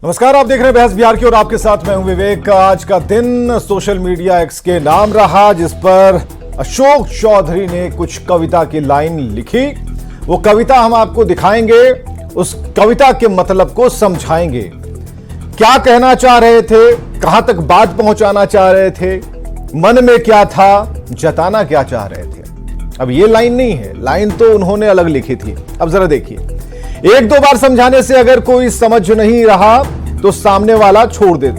नमस्कार, आप देख रहे हैं बहस बिहार की और आपके साथ मैं हूं विवेक। आज का दिन सोशल मीडिया एक्स के नाम रहा, जिस पर अशोक चौधरी ने कुछ कविता की लाइन लिखी। वो कविता हम आपको दिखाएंगे, उस कविता के मतलब को समझाएंगे। क्या कहना चाह रहे थे, कहां तक बात पहुंचाना चाह रहे थे, मन में क्या था, जताना क्या चाह रहे थे। अब ये लाइन नहीं है, लाइन तो उन्होंने अलग लिखी थी। अब जरा देखिए, एक दो बार समझाने से अगर कोई समझ नहीं रहा तो सामने वाला छोड़ दे।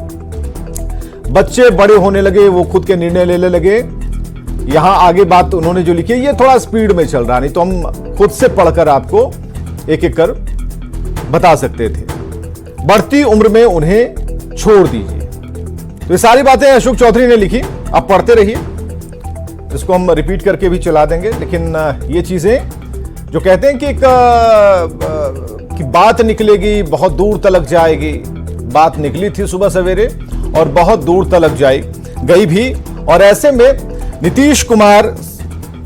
बच्चे बड़े होने लगे, वो खुद के निर्णय लेने लगे। यहां आगे बात उन्होंने जो लिखी है ये थोड़ा स्पीड में चल रहा, नहीं तो हम खुद से पढ़कर आपको एक एक कर बता सकते थे। बढ़ती उम्र में उन्हें छोड़ दीजिए। तो ये सारी बातें अशोक चौधरी ने लिखी, आप पढ़ते रहिए। इसको हम रिपीट करके भी चला देंगे, लेकिन ये चीजें जो कहते हैं कि बात निकलेगी बहुत दूर तलक जाएगी, बात निकली थी सुबह सवेरे और बहुत दूर तलक गई भी। और ऐसे में नीतीश कुमार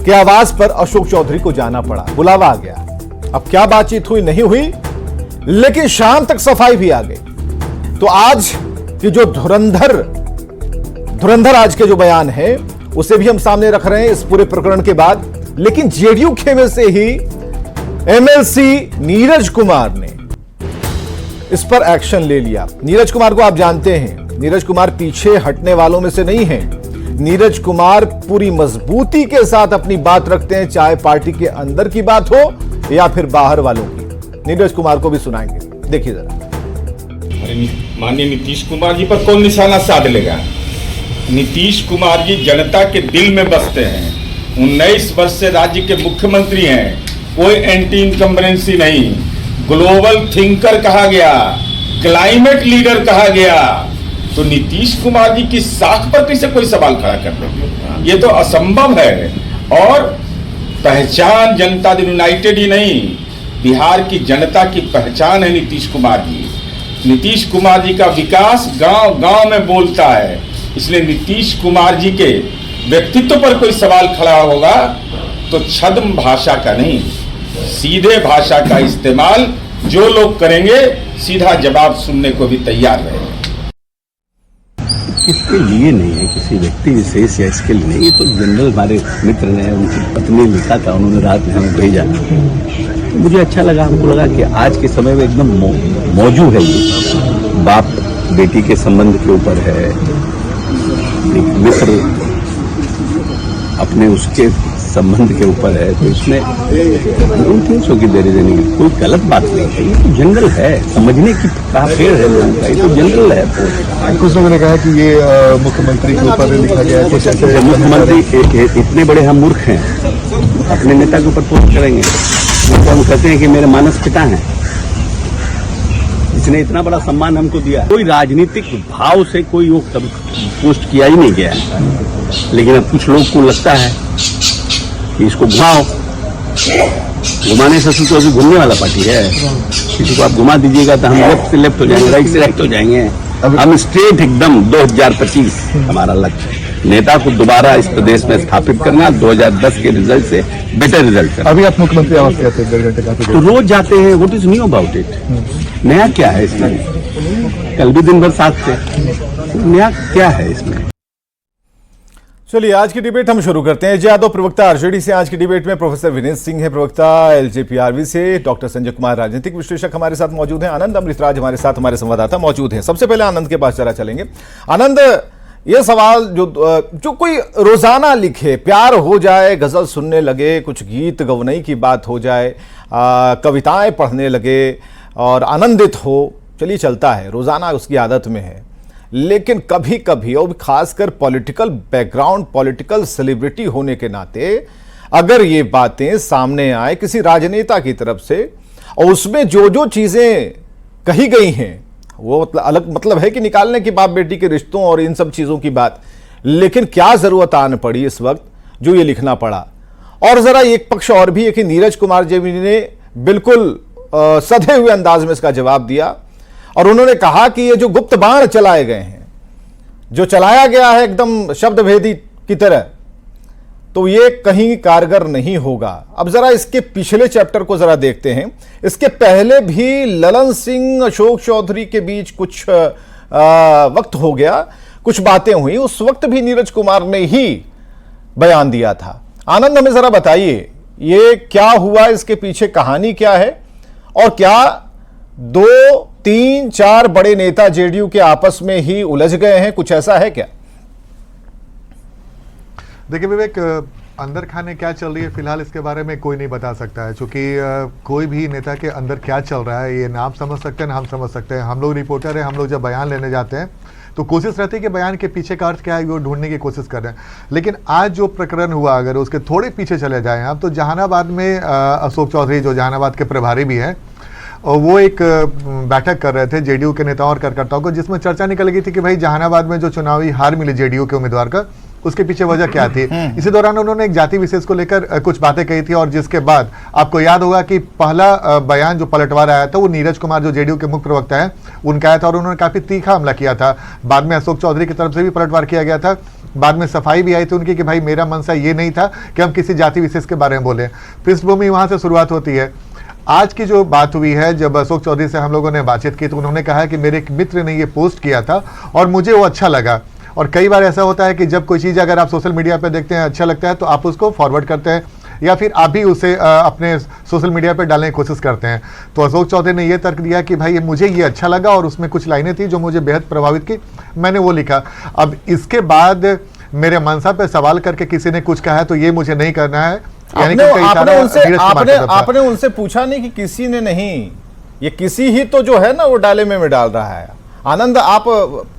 के आवाज पर अशोक चौधरी को जाना पड़ा, बुलावा आ गया। अब क्या बातचीत हुई नहीं हुई, लेकिन शाम तक सफाई भी आ गई। तो आज की जो धुरंधर आज के जो बयान है उसे भी हम सामने रख रहे हैं इस पूरे प्रकरण के बाद। लेकिन जेडीयू खेमे से ही एमएलसी नीरज कुमार ने इस पर एक्शन ले लिया। नीरज कुमार को आप जानते हैं, नीरज कुमार पीछे हटने वालों में से नहीं है। नीरज कुमार पूरी मजबूती के साथ अपनी बात रखते हैं, चाहे पार्टी के अंदर की बात हो या फिर बाहर वालों की। नीरज कुमार को भी सुनाएंगे, देखिए जरा। माननीय नीतीश कुमार जी पर कौन निशाना साध लेगा। नीतीश कुमार जी जनता के दिल में बसते हैं। 19 वर्ष से राज्य के मुख्यमंत्री हैं, कोई एंटी इनकम्बरेंसी नहीं, ग्लोबल थिंकर कहा गया, क्लाइमेट लीडर कहा गया। तो नीतीश कुमार जी की साख पर कैसे कोई सवाल खड़ा कर दे, ये तो असंभव है। और पहचान जनता दल यूनाइटेड ही नहीं, बिहार की जनता की पहचान है नीतीश कुमार जी। नीतीश कुमार जी का विकास गांव गांव में बोलता है, इसलिए नीतीश कुमार जी के व्यक्तित्व पर कोई सवाल खड़ा होगा तो छद्म भाषा का नहीं, सीधे भाषा का इस्तेमाल जो लोग करेंगे, सीधा जवाब सुनने को भी तैयार रहेंगे। इसके लिए नहीं है, किसी व्यक्ति विशेष या इसके लिए नहीं, ये तो जनरल हमारे मित्र ने, उनकी पत्नी ने लिखा था, उन्होंने रात में हमें भेजा। तो मुझे अच्छा लगा, हमको लगा कि आज के समय में एकदम मौजूद है। ये बाप बेटी के संबंध के ऊपर है, एक मित्र अपने उसके संबंध के ऊपर है, तो इसमें कोई गलत बात नहीं है। ये तो जनरल है, समझने की कहा पेड़ है लोगों का, ये तो जनरल है। कुछ लोगों ने कहा कि ये मुख्यमंत्री के ऊपर लिखा गया है। मुख्यमंत्री इतने बड़े हम मूर्ख हैं, अपने नेता के ऊपर पोस्ट करेंगे। तो हम कहते हैं कि मेरे मानस पिता हैं, इसने इतना बड़ा सम्मान हमको दिया। कोई राजनीतिक भाव से कोई वो पोस्ट किया ही नहीं गया है। लेकिन अब कुछ लोग को लगता है कि इसको घुमाओ, घुमाने से तो अभी घूमने वाला पार्टी है। किसी को आप घुमा दीजिएगा तो हम लेफ्ट से लेफ्ट हो जाएंगे, राइट से राइट हो जाएंगे। हम स्ट्रेट एकदम 2025 हमारा लक्ष्य है। नेता को दोबारा इस प्रदेश में स्थापित करना, 2010 के रिजल्ट से बेटर रिजल्ट करना। अभी आप मुख्यमंत्री आवास कहते हैं 1.5 घंटे काफी तो रोज जाते हैं, what is knew about it. नया क्या है इसमें, कल भी दिन भर साथ थे, नया क्या है इसमें। चलिए आज की डिबेट हम शुरू करते हैं। यादव प्रवक्ता आरजेडी से आज की डिबेट में प्रोफेसर विनेश सिंह है प्रवक्ता एलजेपीआरवी से, डॉक्टर संजय कुमार राजनीतिक विश्लेषक हमारे साथ मौजूद हैं, आनंद अमृतराज हमारे साथ हमारे संवाददाता मौजूद हैं। सबसे पहले आनंद के पास जरा चलेंगे। आनंद, ये सवाल जो कोई रोजाना लिखे, प्यार हो जाए, गजल सुनने लगे, कुछ गीत गवनई की बात हो जाए, कविताएं पढ़ने लगे और आनंदित हो, चलिए चलता है, रोजाना उसकी आदत में है। लेकिन कभी कभी, और खासकर पॉलिटिकल बैकग्राउंड, पॉलिटिकल सेलिब्रिटी होने के नाते, अगर ये बातें सामने आए किसी राजनेता की तरफ से और उसमें जो चीजें कही गई हैं वो अलग मतलब है कि निकालने की बाप बेटी के रिश्तों और इन सब चीजों की बात, लेकिन क्या जरूरत आन पड़ी इस वक्त जो ये लिखना पड़ा। और जरा एक पक्ष और भी है कि नीरज कुमार जी ने बिल्कुल सधे हुए अंदाज में इसका जवाब दिया और उन्होंने कहा कि ये जो गुप्त बाण चलाए गए हैं, जो चलाया गया है एकदम शब्द भेदी की तरह, तो ये कहीं कारगर नहीं होगा। अब जरा इसके पिछले चैप्टर को जरा देखते हैं। इसके पहले भी ललन सिंह अशोक चौधरी के बीच कुछ वक्त हो गया, कुछ बातें हुई, उस वक्त भी नीरज कुमार ने ही बयान दिया था। आनंद, हमें जरा बताइए ये क्या हुआ, इसके पीछे कहानी क्या है, और क्या 2, 3, 4 बड़े नेता जेडीयू के आपस में ही उलझ गए हैं, कुछ ऐसा है क्या? देखिए विवेक, अंदर खाने क्या चल रही है फिलहाल इसके बारे में कोई नहीं बता सकता है, क्योंकि कोई भी नेता के अंदर क्या चल रहा है ये ना आप समझ सकते हैं ना हम समझ सकते हैं। हम लोग रिपोर्टर हैं, हम लोग जब बयान लेने जाते हैं तो कोशिश रहती है कि बयान के पीछे का अर्थ क्या है वो ढूंढने की कोशिश कर रहे हैं। लेकिन आज जो प्रकरण हुआ, अगर उसके थोड़े पीछे चले जाएं आप, तो जहानाबाद में अशोक चौधरी जो जहानाबाद के प्रभारी भी हैं, वो एक बैठक कर रहे थे जेडीयू के नेताओं और कार्यकर्ताओं को, जिसमें चर्चा निकल गई थी कि भाई जहानाबाद में जो चुनावी हार मिली जेडीयू के उम्मीदवार का, उसके पीछे वजह क्या थी। इसी दौरान उन्होंने एक जाति विशेष को लेकर कुछ बातें कही थी, और जिसके बाद आपको याद होगा कि पहला बयान जो पलटवार आया था वो नीरज कुमार जो जेडीयू के मुख्य प्रवक्ता है उनका आया था, और उन्होंने काफी तीखा हमला किया था। बाद में अशोक चौधरी की तरफ से भी पलटवार किया गया था, बाद में सफाई भी आई थी उनकी कि भाई मेरा मंशा ये नहीं था कि हम किसी जाति विशेष के बारे में बोले। पृष्ठभूमि वहां से शुरुआत होती है। आज की जो बात हुई है, जब अशोक चौधरी से हम लोगों ने बातचीत की तो उन्होंने कहा कि मेरे एक मित्र ने ये पोस्ट किया था और मुझे वो अच्छा लगा। और कई बार ऐसा होता है कि जब कोई चीज़ अगर आप सोशल मीडिया पे देखते हैं अच्छा लगता है तो आप उसको फॉरवर्ड करते हैं, या फिर आप भी उसे अपने सोशल मीडिया पे डालने की कोशिश करते हैं। तो अशोक चौधरी ने यह तर्क दिया कि भाई मुझे ये अच्छा लगा और उसमें कुछ लाइनें थी जो मुझे बेहद प्रभावित की, मैंने वो लिखा। अब इसके बाद मेरे मनसा पे सवाल करके किसी ने कुछ कहा है तो ये मुझे नहीं करना है। आपने उनसे पूछा नहीं कि किसी ने नहीं, ये किसी ही तो जो है ना वो डायलेमे में डाल रहा है। आनंद, आप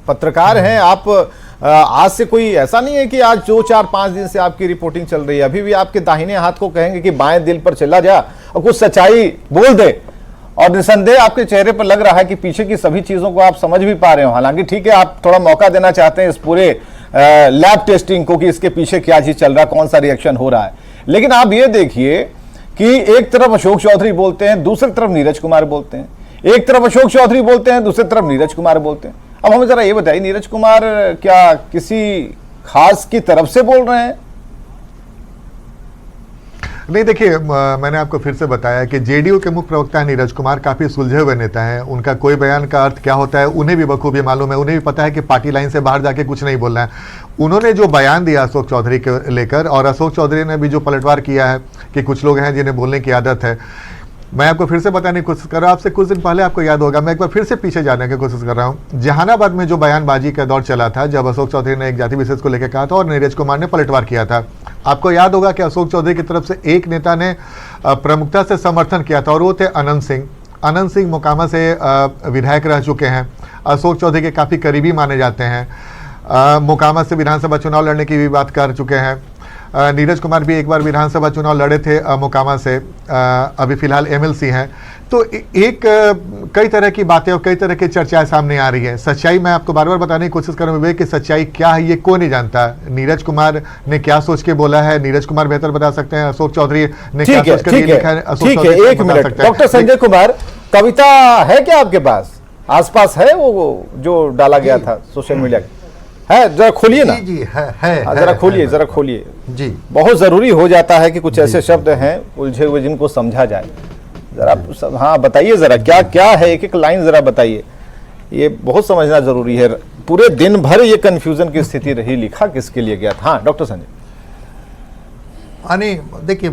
पत्रकार हैं, आप आज से कोई ऐसा नहीं है कि आज 2, 4, 5 दिन से आपकी रिपोर्टिंग चल रही है, अभी भी आपके दाहिने हाथ को कहेंगे कि बाएं दिल पर चला जा और कुछ सच्चाई बोल दे, और निसंदेह आपके चेहरे पर लग रहा है कि पीछे की सभी चीजों को आप समझ भी पा रहे हो। हालांकि ठीक है, आप थोड़ा मौका देना चाहते हैं इस पूरे लैब टेस्टिंग को कि इसके पीछे क्या चीज चल रहा है, कौन सा रिएक्शन हो रहा है। लेकिन आप ये देखिए कि एक तरफ अशोक चौधरी बोलते हैं, दूसरी तरफ नीरज कुमार बोलते हैं, एक तरफ अशोक चौधरी बोलते हैं, दूसरी तरफ नीरज कुमार बोलते हैं। अब हमें जरा ये बताइए, नीरज कुमार क्या किसी खास की तरफ से बोल रहे हैं? नहीं, देखिए मैंने आपको फिर से बताया कि जेडीयू के मुख्य प्रवक्ता नीरज कुमार काफी सुलझे हुए नेता हैं। उनका कोई बयान का अर्थ क्या होता है उन्हें भी बखूबी मालूम है। उन्हें भी पता है कि पार्टी लाइन से बाहर जाके कुछ नहीं बोलना है। उन्होंने जो बयान दिया अशोक चौधरी के लेकर, और अशोक चौधरी ने भी जो पलटवार किया है कि कुछ लोग हैं जिन्हें बोलने की आदत है, मैं आपको फिर से बताने की कोशिश कर रहा हूँ। आपसे कुछ दिन पहले आपको याद होगा, मैं एक बार फिर से पीछे जाने की कोशिश कर रहा हूँ। जहानाबाद में जो बयानबाजी का दौर चला था, जब अशोक चौधरी ने एक जाति विशेष को लेकर कहा था और नीरज कुमार ने पलटवार किया था, आपको याद होगा कि अशोक चौधरी की तरफ से एक नेता ने प्रमुखता से समर्थन किया था और वो थे अनंत सिंह। अनंत सिंह मोकामा से विधायक रह चुके हैं, अशोक चौधरी के काफ़ी करीबी माने जाते हैं। मोकामा से विधानसभा चुनाव लड़ने की भी बात कर चुके हैं। नीरज कुमार भी एक बार विधानसभा चुनाव लड़े थे मोकामा से, अभी फिलहाल एमएलसी हैं। तो एक कई तरह की बातें और कई तरह की चर्चाएं सामने आ रही है। सच्चाई मैं आपको बार बार बताने की कोशिश करूँ विवेक कि सच्चाई क्या है ये कोई नहीं जानता। नीरज कुमार ने क्या सोच के बोला है, नीरज कुमार बेहतर बता सकते हैं। अशोक चौधरी ने क्या सोच कर लिखा है, अशोक चौधरी एक मिनट। डॉक्टर संजय कुमार, कविता है क्या आपके पास, आसपास है वो जो डाला गया था सोशल मीडिया? है, जरा खोलिए ना। जी है जरा खोलिए, जरा खोलिए जी। बहुत जरूरी हो जाता है कि कुछ ऐसे शब्द हैं उलझे हुए जिनको समझा जाए। जरा हाँ बताइए, जरा क्या क्या है, एक एक लाइन जरा बताइए, ये बहुत समझना जरूरी है। पूरे दिन भर ये कंफ्यूजन की स्थिति रही, लिखा किसके लिए गया था? हाँ डॉक्टर संजय। यानी देखिए,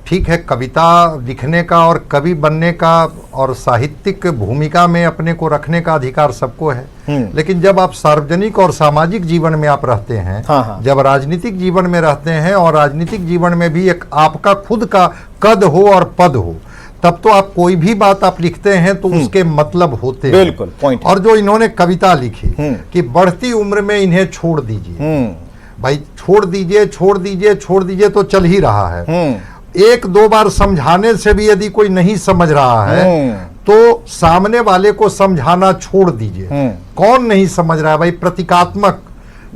ठीक है, कविता लिखने का और कवि बनने का और साहित्यिक भूमिका में अपने को रखने का अधिकार सबको है, लेकिन जब आप सार्वजनिक और सामाजिक जीवन में आप रहते हैं, जब राजनीतिक जीवन में रहते हैं और राजनीतिक जीवन में भी एक आपका खुद का कद हो और पद हो, तब तो आप कोई भी बात आप लिखते हैं तो उसके मतलब होते हैं। बिल्कुल पॉइंट। और जो इन्होंने कविता लिखी कि बढ़ती उम्र में इन्हें छोड़ दीजिए, भाई छोड़ दीजिए छोड़ दीजिए छोड़ दीजिए तो चल ही रहा है। एक दो बार समझाने से भी यदि कोई नहीं समझ रहा है तो सामने वाले को समझाना छोड़ दीजिए। कौन नहीं समझ रहा है भाई? प्रतीकात्मक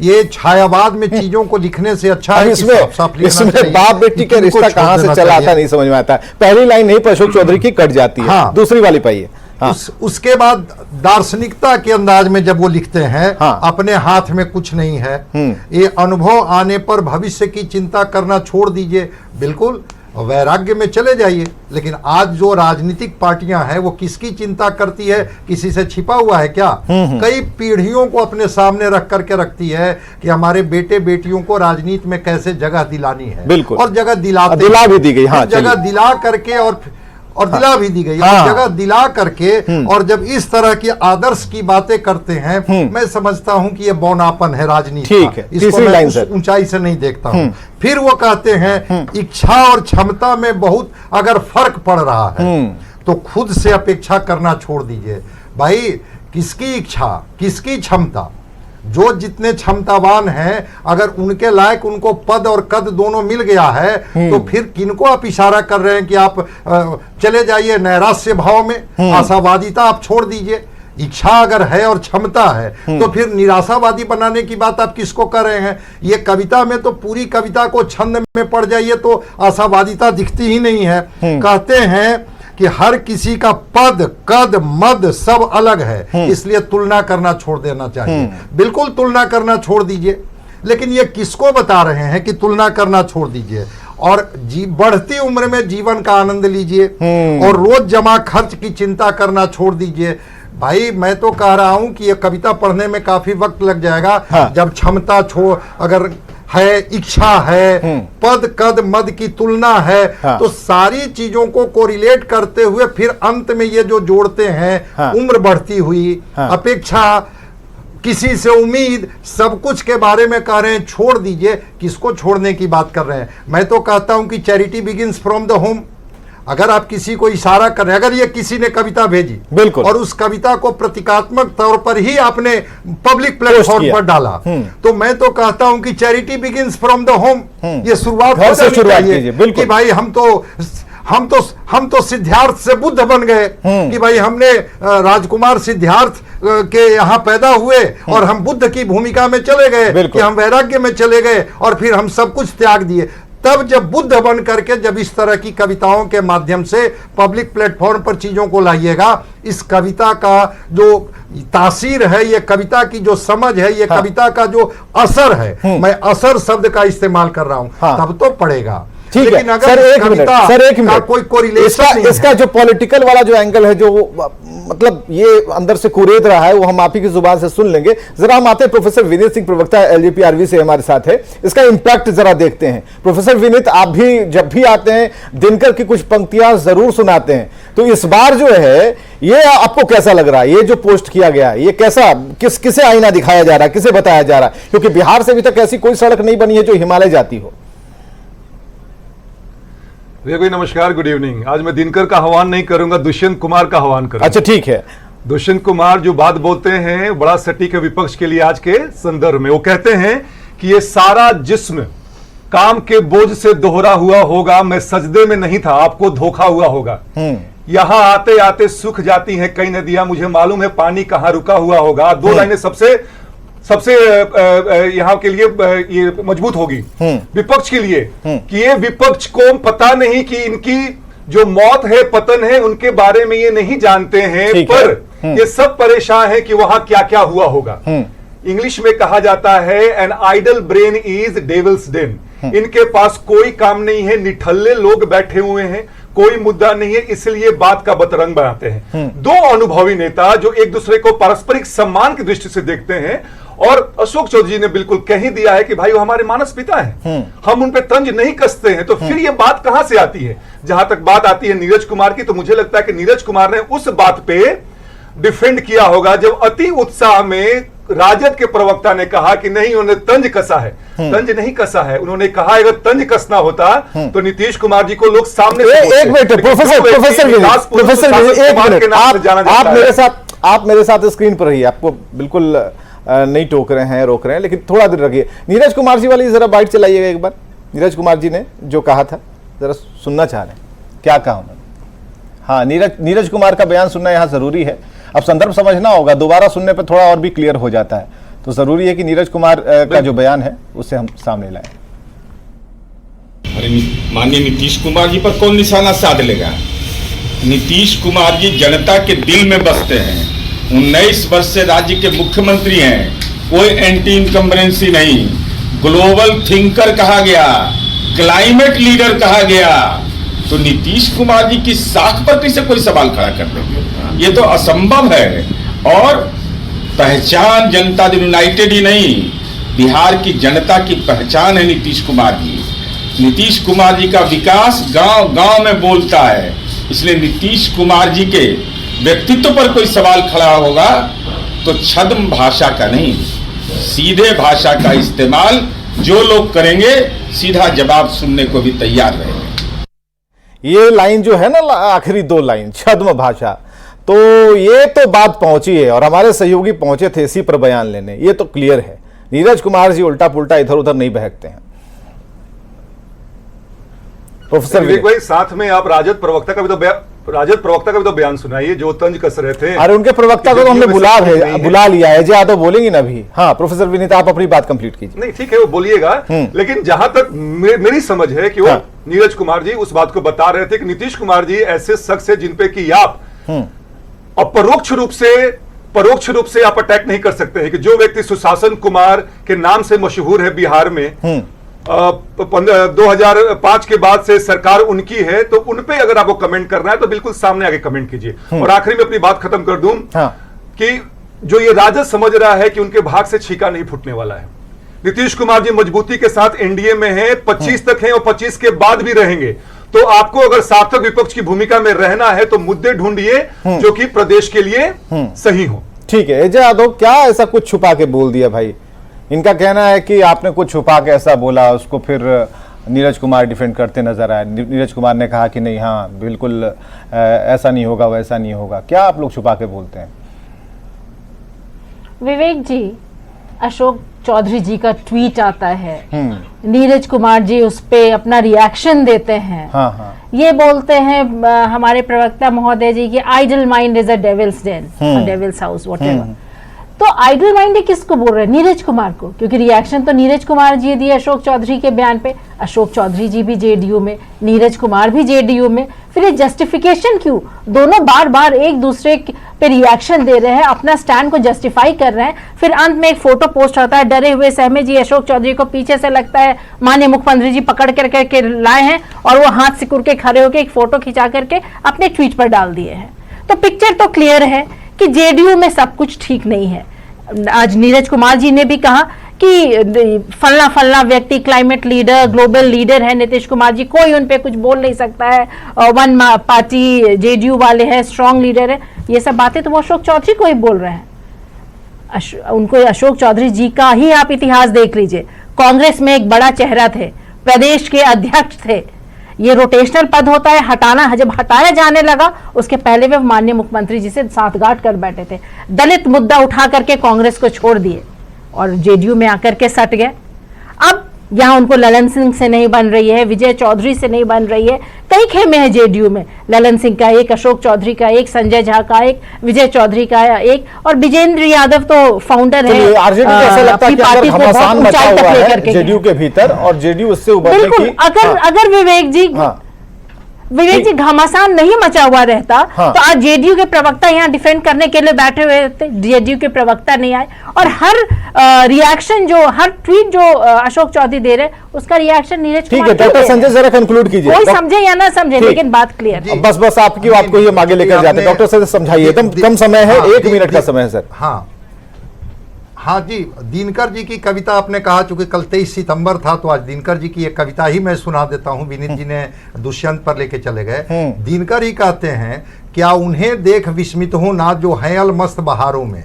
ये छायावाद में चीजों को लिखने से अच्छा है इसमें बाप बेटी का रिश्ता कहां से चला आता नहीं समझ में आता है। पहली लाइन नहीं पर अशोक चौधरी की कट जाती है, दूसरी वाली पाइए। हाँ। उसके बाद दार्शनिकता के अंदाज में जब वो लिखते हैं, हाँ। अपने हाथ में कुछ नहीं है, ये अनुभव आने पर भविष्य की चिंता करना छोड़ दीजिए, बिल्कुल वैराग्य में चले जाइए। लेकिन आज जो राजनीतिक पार्टियां हैं वो किसकी चिंता करती है? किसी से छिपा हुआ है क्या? कई पीढ़ियों को अपने सामने रख करके रखती है कि हमारे बेटे बेटियों को राजनीति में कैसे जगह दिलानी है, बिल्कुल। और जगह दिला भी दी गई। हाँ, जगह दिला करके और दिला भी दी गई, हाँ। और जगह दिला करके और जब इस तरह की आदर्श की बातें करते हैं, मैं समझता हूं कि ये बौनापन है राजनीति ठीक का। है, इसको तीसरी मैं लाइन उस सर। ऊंचाई से नहीं देखता हूं। फिर वो कहते हैं इच्छा और क्षमता में बहुत अगर फर्क पड़ रहा है तो खुद से अपेक्षा करना छोड़ दीजिए। भाई, किसकी इच्छा, किसकी क्षमता? जो जितने क्षमतावान हैं, अगर उनके लायक उनको पद और कद दोनों मिल गया है, तो फिर किनको आप इशारा कर रहे हैं कि आप चले जाइए नैराश्य भाव में? आशावादिता आप छोड़ दीजिए। इच्छा अगर है और क्षमता है तो फिर निराशावादी बनाने की बात आप किसको कर रहे हैं? ये कविता में तो पूरी कविता को छंद में पड़ जाइए तो आशावादिता दिखती ही नहीं है। कहते हैं कि हर किसी का पद कद मद सब अलग है, इसलिए तुलना करना छोड़ देना चाहिए। बिल्कुल तुलना करना छोड़ दीजिए। लेकिन ये किसको बता रहे हैं कि तुलना करना छोड़ दीजिए और बढ़ती उम्र में जीवन का आनंद लीजिए और रोज जमा खर्च की चिंता करना छोड़ दीजिए। भाई, मैं तो कह रहा हूं कि ये कविता पढ़ने में काफी वक्त लग जाएगा। हाँ। जब क्षमता अगर है, इच्छा है, पद कद मद की तुलना है, हाँ। तो सारी चीजों को कोरिलेट करते हुए फिर अंत में ये जो जोड़ते हैं, हाँ। उम्र बढ़ती हुई, हाँ। अपेक्षा, किसी से उम्मीद, सब कुछ के बारे में कह रहे हैं छोड़ दीजिए। किसको छोड़ने की बात कर रहे हैं? मैं तो कहता हूं कि charity begins from the home. अगर आप किसी को इशारा कर रहे हैं, अगर ये किसी ने कविता भेजी बिल्कुल, और उस कविता को प्रतीकात्मक तौर पर ही आपने पब्लिक प्लेटफॉर्म पर डाला, तो मैं तो कहता हूं कि charity begins from the home. ये शुरुआत घर से शुरुआत कीजिए, बिल्कुल। कि भाई हम तो सिद्धार्थ से बुद्ध बन गए, कि भाई हमने राजकुमार सिद्धार्थ के यहाँ पैदा हुए और हम बुद्ध की भूमिका में चले गए, कि हम वैराग्य में चले गए और फिर हम सब कुछ त्याग दिए। तब जब बुद्ध बन करके जब इस तरह की कविताओं के माध्यम से पब्लिक प्लेटफॉर्म पर चीजों को लाइएगा, इस कविता का जो तासीर है, ये कविता की जो समझ है, ये कविता का जो असर है, मैं असर शब्द का इस्तेमाल कर रहा हूं, तब तो पड़ेगा। ठीक है सर, एक मिनट, कोई कोरिलेशन इसका जो पॉलिटिकल वाला जो एंगल है, जो मतलब ये अंदर से कुरेद रहा है, वो हम आप ही की जुबान से सुन लेंगे। जरा हम आते हैं प्रोफेसर विनीत सिंह, प्रवक्ता एलजेपीआरवी से हमारे साथ है, इसका इंपैक्ट जरा देखते हैं। प्रोफेसर विनीत, आप भी जब भी आते हैं दिनकर की कुछ पंक्तियां जरूर सुनाते हैं, तो इस बार जो है ये आपको कैसा लग रहा है? ये जो पोस्ट किया गया, ये कैसा, किसे आईना दिखाया जा रहा है, किसे बताया जा रहा है? क्योंकि बिहार से अभी तक ऐसी कोई सड़क नहीं बनी है जो हिमालय जाती हो। भाई नमस्कार, गुड इवनिंग। आज मैं दिनकर का आह्वान नहीं करूंगा, दुष्यंत कुमार का आह्वान करूंगा। अच्छा, ठीक है। दुष्यंत कुमार जो बात बोलते हैं बड़ा सटीक है विपक्ष के लिए आज के संदर्भ में। वो कहते हैं कि ये सारा जिस्म काम के बोझ से दोहरा हुआ होगा, मैं सजदे में नहीं था, आपको धोखा हुआ होगा। यहां आते आते सूख जाती हैं कई नदियां, मुझे मालूम है पानी कहां रुका हुआ होगा। दो लाइनें सबसे यहाँ के लिए ये मजबूत होगी विपक्ष के लिए, कि ये विपक्ष को पता नहीं कि इनकी जो मौत है, पतन है, उनके बारे में ये नहीं जानते हैं, पर ये सब परेशान है कि वहां क्या क्या हुआ होगा। इंग्लिश में कहा जाता है an idle brain is devil's den. इनके पास कोई काम नहीं है, निठल्ले लोग बैठे हुए हैं, कोई मुद्दा नहीं है, इसलिए बात का बतरंग बनाते हैं। दो अनुभवी नेता जो एक दूसरे को पारस्परिक सम्मान की दृष्टि से देखते हैं, और अशोक चौधरी ने बिल्कुल कह ही दिया है कि भाई वो हमारे मानस पिता हैं, हम उन पे तंज नहीं कसते हैं। तो फिर ये बात कहां से आती है? जहां तक बात आती है नीरज कुमार की, तो मुझे लगता है कि नीरज कुमार ने उस बात पे डिफेंड किया होगा जब अति उत्साह में राजद के प्रवक्ता ने कहा कि नहीं उन्होंने तंज कसा है। तंज नहीं कसा है, उन्होंने कहा अगर तंज कसना होता तो नीतीश कुमार जी को लोग सामने एक मिनट प्रोफेसर, आप मेरे साथ स्क्रीन पर रहिए, आपको बिल्कुल नहीं टोक रहे हैं, रोक रहे हैं, लेकिन थोड़ा देर रखिए। नीरज कुमार जी वाली जरा बाइट चलाइएगा एक बार। नीरज कुमार जी ने जो कहा था जरा सुनना चाह रहे हैं, क्या कहा उन्होंने? हाँ, नीरज कुमार का बयान सुनना यहाँ जरूरी है। अब संदर्भ समझना होगा, दोबारा सुनने पर थोड़ा और भी क्लियर हो जाता है, तो जरूरी है कि नीरज कुमार का जो बयान है उसे हम सामने लाएं। अरे माननीय नीतीश कुमार जी पर कौन निशाना साध लेगा? नीतीश कुमार जी जनता के दिल में बसते हैं। 19 वर्ष से राज्य के मुख्यमंत्री हैं, कोई एंटी इनकम्बरेंसी नहीं, ग्लोबल थिंकर कहा गया, क्लाइमेट लीडर कहा गया, तो नीतीश कुमार जी की साख पर कैसे कोई सवाल खड़ा कर देंगे? ये तो असंभव है। और पहचान जनता दल यूनाइटेड ही नहीं, बिहार की जनता की पहचान है नीतीश कुमार जी। नीतीश कुमार जी का विकास गांव गांव में बोलता है, इसलिए नीतीश कुमार जी के व्यक्तित्व पर कोई सवाल खड़ा होगा तो छद्म भाषा का नहीं, सीधे भाषा का इस्तेमाल जो लोग करेंगे, सीधा जवाब सुनने को भी तैयार रहेंगे। ये लाइन जो है ना, आखिरी 2 लाइन, छद्म भाषा, तो ये तो बात पहुंची है और हमारे सहयोगी पहुंचे थे इसी पर बयान लेने, ये तो क्लियर है। नीरज कुमार जी उल्टा पुल्टा इधर उधर नहीं बहकते हैं। प्रोफेसर विवेक भाई, साथ में आप राजद प्रवक्ता का भी तो बयान सुनाइए जो तंज कस रहे थे। अरे उनके प्रवक्ता को तो हमने बुला लिया है, अजय यादव बोलेंगे ना अभी। हाँ प्रोफेसर विनीत, आप अपनी बात कंप्लीट कीजिए। नहीं ठीक है, वो बोलिएगा, लेकिन जहां तक मेरी समझ है कि वो नीरज कुमार जी उस बात को बता रहे थे कि नीतीश कुमार जी ऐसे शख्स है जिनपे कि आप परोक्ष रूप से आप अटैक नहीं कर सकते हैं। कि जो व्यक्ति सुशासन कुमार के नाम से मशहूर है बिहार में, 2005 के बाद से सरकार उनकी है, तो उनपे अगर आपको कमेंट करना है तो बिल्कुल सामने आके कमेंट कीजिए। और आखिरी में अपनी बात खत्म कर दूं कि जो ये राजद समझ रहा है कि उनके भाग से छीका नहीं फूटने वाला है। नीतीश कुमार जी मजबूती के साथ एनडीए में हैं, 25 तक हैं और 25 के बाद भी रहेंगे। तो आपको अगर सार्थक विपक्ष की भूमिका में रहना है तो मुद्दे ढूंढिए जो कि प्रदेश के लिए सही हो। ठीक है अजय यादव, क्या ऐसा कुछ छुपा के बोल दिया भाई? इनका कहना है कि आपने कुछ छुपा के ऐसा बोला, उसको फिर नीरज कुमार डिफेंड करते नजर आए। नीरज कुमार ने कहा कि नहीं, हाँ बिल्कुल ऐसा नहीं होगा, वैसा नहीं होगा। क्या आप लोग छुपा के बोलते हैं? विवेक जी, अशोक चौधरी जी का ट्वीट आता है, नीरज कुमार जी उस पे अपना रिएक्शन देते हैं। हाँ। ये बोलते हैं हमारे प्रवक्ता महोदय जी की idle mind is a devil's den, devil's house, whatever. तो आइडल माइंड किसको बोल रहे हैं? नीरज कुमार को, क्योंकि रिएक्शन तो नीरज कुमार जी दिए अशोक चौधरी के बयान पे। अशोक चौधरी जी भी जेडीयू में, नीरज कुमार भी जेडीयू में, फिर ये जस्टिफिकेशन क्यों? दोनों बार बार एक दूसरे पे रिएक्शन दे रहे हैं, अपना स्टैंड को जस्टिफाई कर रहे हैं। फिर अंत में एक फोटो पोस्ट होता है, डरे हुए सहमे जी अशोक चौधरी को पीछे से लगता है माननीय मुख्यमंत्री जी पकड़ करके लाए हैं और वो हाथ सिकुड़ के खड़े होकर एक फोटो खिंचा करके अपने ट्वीट पर डाल दिए हैं। तो पिक्चर तो क्लियर है कि जेडीयू में सब कुछ ठीक नहीं है। आज नीरज कुमार जी ने भी कहा कि फलना फलना व्यक्ति क्लाइमेट लीडर, ग्लोबल लीडर है नीतीश कुमार जी, कोई उन पे कुछ बोल नहीं सकता है, वन पार्टी जेडीयू वाले हैं, स्ट्रांग लीडर है। ये सब बातें तो वो अशोक चौधरी को ही बोल रहे हैं। उनको अशोक चौधरी जी का ही आप इतिहास देख लीजिए। कांग्रेस में एक बड़ा चेहरा थे, प्रदेश के अध्यक्ष थे। ये रोटेशनल पद होता है, हटाना, जब हटाया जाने लगा उसके पहले वे माननीय मुख्यमंत्री जी से साठगांठ कर बैठे थे। दलित मुद्दा उठा करके कांग्रेस को छोड़ दिए और जेडीयू में आकर के सट गए। अब यहाँ उनको ललन सिंह से नहीं बन रही है, विजय चौधरी से नहीं बन रही है, कई खेमे हैं जेडीयू में। ललन सिंह का एक, अशोक चौधरी का एक, संजय झा का एक, विजय चौधरी का एक, और विजेंद्र यादव तो फाउंडर है। आरजेडी को ऐसा लगता है कि अगर घमासान मचा हुआ है जेडीयू के भीतर और जेडीयू उससे उभरने की, अगर विवेक जी घमासान नहीं मचा हुआ रहता तो आज जेडीयू के प्रवक्ता यहाँ डिफेंड करने के लिए बैठे हुए थे। जेडीयू के प्रवक्ता नहीं आए और हर रिएक्शन जो, हर ट्वीट जो अशोक चौधरी दे रहे उसका रिएक्शन नीरज कुमार। ठीक है डॉक्टर संजय, जरा कंक्लूड कीजिए। कोई समझे या ना समझे, लेकिन बात क्लियर। बस आपको ये आगे लेकर जाते हैं। डॉक्टर संजय समझाइए, एकदम कम समय है, 1 मिनट का समय है सर। हाँ जी, दिनकर जी की कविता आपने कहा, चूंकि कल 23 सितंबर था तो आज दिनकर जी की एक कविता ही मैं सुना देता हूं। विनीत जी ने दुष्यंत पर लेके चले गए। दिनकर ही कहते हैं, क्या उन्हें देख विस्मित हो ना जो हैं अलमस्त बहारों में,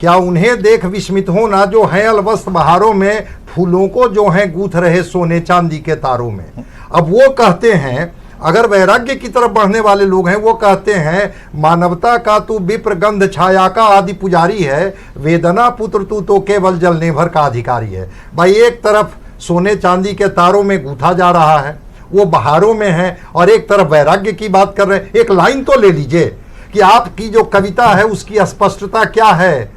क्या उन्हें देख विस्मित हो ना जो हैं अलमस्त बहारों में, फूलों को जो हैं गूंथ रहे सोने चांदी के तारों में। अब वो कहते हैं, अगर वैराग्य की तरफ बढ़ने वाले लोग हैं, वो कहते हैं मानवता का तू विप्र गंध छाया का आदि पुजारी है, वेदना पुत्र तू तो केवल जलने भर का अधिकारी है। भाई एक तरफ सोने चांदी के तारों में गूंथा जा रहा है, वो बहारों में है, और एक तरफ वैराग्य की बात कर रहे हैं। एक लाइन तो ले लीजिए कि आपकी जो कविता है उसकी स्पष्टता क्या है।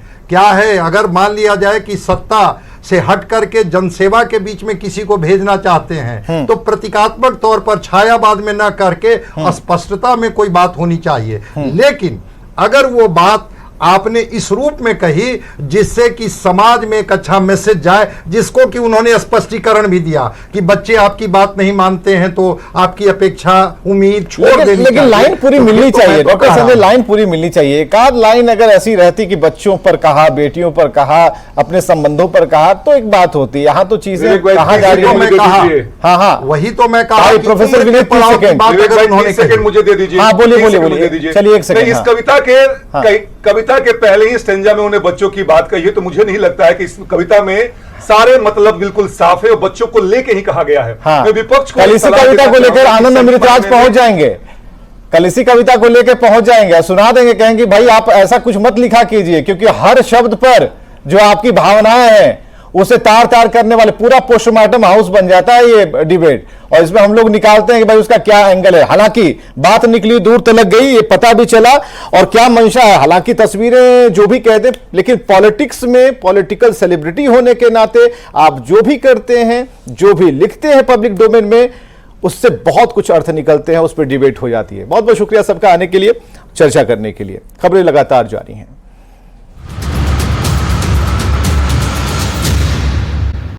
अगर मान लिया जाए कि सत्ता से हट करके जनसेवा के बीच में किसी को भेजना चाहते हैं तो प्रतीकात्मक तौर पर छायावाद में न करके स्पष्टता में कोई बात होनी चाहिए। लेकिन अगर वो बात आपने इस रूप में कही जिससे कि समाज में एक अच्छा मैसेज जाए, जिसको कि उन्होंने स्पष्टीकरण भी दिया कि बच्चे आपकी बात नहीं मानते हैं तो आपकी अपेक्षा उम्मीद छोड़ देनी लेकिन चाहिए। लाइन पूरी तो मिलनी फिर तो चाहिए मैं तो डॉक्टर कहा। संजय, लाइन पूरी मिलनी चाहिए। एक आध लाइन अगर ऐसी रहती कि बच्चों पर कहा, बेटियों पर कहा, अपने संबंधों पर कहा तो एक बात होती। यहाँ तो चीजें विवेक भाई, कहा जा रही तो मैं है। कहा, हाँ हाँ वही तो मैं कहा भाई, कि प्रोफेसर उम्र के विनय, 30 पड़ाव की सेकंड। बात विवेक अगर भाई, उन्होंने 30 सेकंड कही। मुझे दे दीजिए। हाँ, बोलिए, 30 बोलिए, सेकंड बोलिए। दे दीजिए। चलिए, एक सेकंड, नहीं, इस हाँ। कविता के पहले ही स्टेंजा में उन्हें बच्चों की बात कही है, तो मुझे नहीं लगता है कि इस कविता में सारे मतलब बिल्कुल साफ है और बच्चों को लेके ही कहा गया है। हाँ। मैं विपक्ष को कल इसी सलाह कविता देना को लेकर चाहूंगा कि आनंद अमृतराज संसद में- पहुंच जाएंगे। कल इसी कविता को लेकर पहुंच जाएंगे, सुना देंगे, कहेंगे भाई आप ऐसा कुछ मत लिखा कीजिए, क्योंकि हर शब्द पर जो आपकी भावनाएं हैं उसे तार तार करने वाले पूरा पोस्टमार्टम हाउस बन जाता है ये डिबेट। और इसमें हम लोग निकालते हैं कि भाई उसका क्या एंगल है। हालांकि बात निकली, दूर तलक गई, ये पता भी चला और क्या मंशा है। हालांकि तस्वीरें जो भी कह दें, लेकिन पॉलिटिक्स में पॉलिटिकल सेलिब्रिटी होने के नाते आप जो भी करते हैं, जो भी लिखते हैं पब्लिक डोमेन में, उससे बहुत कुछ अर्थ निकलते हैं, उस पर डिबेट हो जाती है। बहुत बहुत शुक्रिया सबका आने के लिए, चर्चा करने के लिए। खबरें लगातार जारी हैं।